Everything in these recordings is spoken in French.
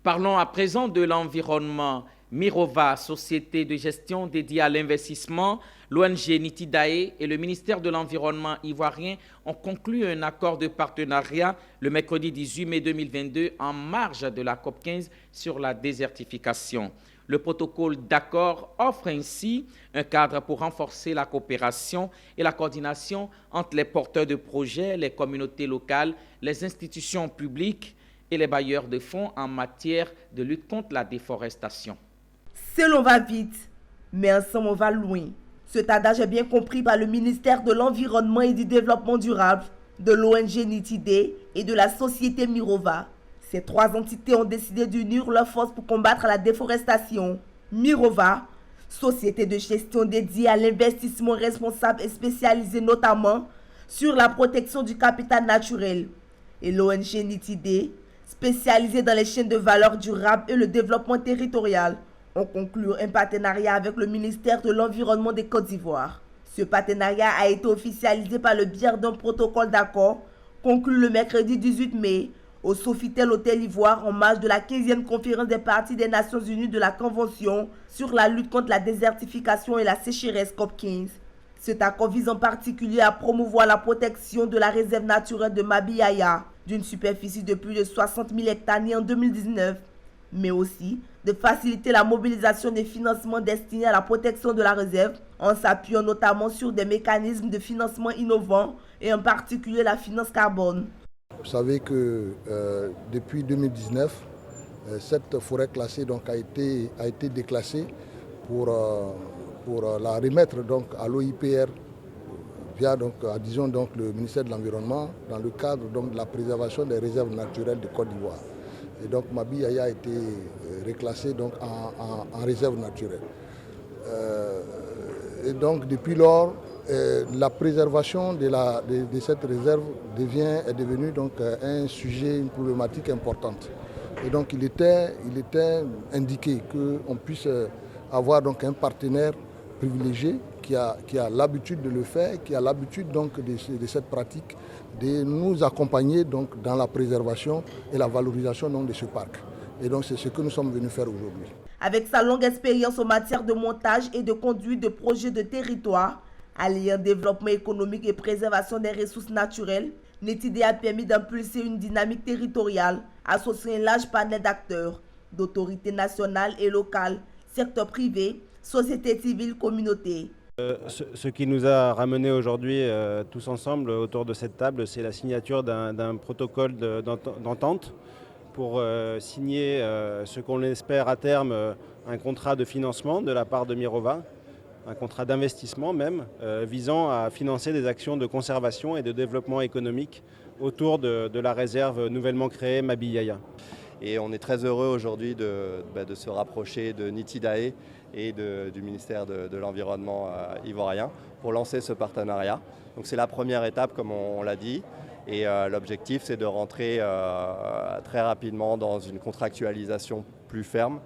Parlons à présent de l'environnement. Mirova, société de gestion dédiée à l'investissement, l'ONG Nitidae et le ministère de l'Environnement ivoirien ont conclu un accord de partenariat le mercredi 18 mai 2022 en marge de la COP15 sur la désertification. Le protocole d'accord offre ainsi un cadre pour renforcer la coopération et la coordination entre les porteurs de projets, les communautés locales, les institutions publiques et les bailleurs de fonds en matière de lutte contre la déforestation. Seul on va vite, mais ensemble on va loin. Cet adage est bien compris par le ministère de l'Environnement et du Développement durable, de l'ONG Nitidae et de la société Mirova. Ces trois entités ont décidé d'unir leurs forces pour combattre la déforestation. Mirova, société de gestion dédiée à l'investissement responsable et spécialisée notamment sur la protection du capital naturel. Et l'ONG Nitidae, spécialisée dans les chaînes de valeur durable et le développement territorial, ont conclu un partenariat avec le ministère de l'Environnement de Côte d'Ivoire. Ce partenariat a été officialisé par le biais d'un protocole d'accord conclu le mercredi 18 mai au Sofitel Hôtel Ivoire en marge de la 15e conférence des parties des Nations Unies de la Convention sur la lutte contre la désertification et la sécheresse COP15. Cet accord vise en particulier à promouvoir la protection de la réserve naturelle de Mabiyaya, d'une superficie de plus de 60 000 hectares née en 2019, mais aussi de faciliter la mobilisation des financements destinés à la protection de la réserve en s'appuyant notamment sur des mécanismes de financement innovants et en particulier la finance carbone. Vous savez que depuis 2019, cette forêt classée donc, a été déclassée pour la remettre donc, à l'OIPR via disons, le ministère de l'Environnement dans le cadre donc, de la préservation des réserves naturelles de Côte d'Ivoire. Et donc Mabiyaya a été reclassée donc, en réserve naturelle. Et donc depuis lors, la préservation de cette réserve est devenue donc, un sujet, une problématique importante. Et donc il était indiqué qu'on puisse avoir donc, un partenaire privilégié qui a l'habitude de le faire, qui a l'habitude donc de cette pratique, de nous accompagner donc dans la préservation et la valorisation donc de ce parc. Et donc c'est ce que nous sommes venus faire aujourd'hui. Avec sa longue expérience en matière de montage et de conduite de projets de territoire, alliant développement économique et préservation des ressources naturelles, Nitidae a permis d'impulser une dynamique territoriale, associant un large panel d'acteurs, d'autorités nationales et locales, secteur privé, société civile, communauté. Ce qui nous a ramenés aujourd'hui tous ensemble autour de cette table, c'est la signature d'un protocole d'entente pour signer ce qu'on espère à terme un contrat de financement de la part de Mirova, un contrat d'investissement même, visant à financer des actions de conservation et de développement économique autour de la réserve nouvellement créée Mabiyaya. Et on est très heureux aujourd'hui de se rapprocher de Nitidae et du ministère de l'Environnement ivoirien pour lancer ce partenariat. Donc c'est la première étape, comme on l'a dit, et l'objectif c'est de rentrer très rapidement dans une contractualisation plus ferme.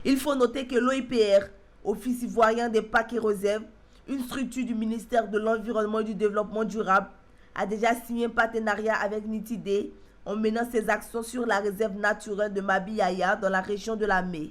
Il faut noter que l'OIPR, Office ivoirien des parcs et réserves, une structure du ministère de l'Environnement et du Développement durable, a déjà signé un partenariat avec Nitidae en menant ses actions sur la réserve naturelle de Mabiyaya dans la région de la Mé.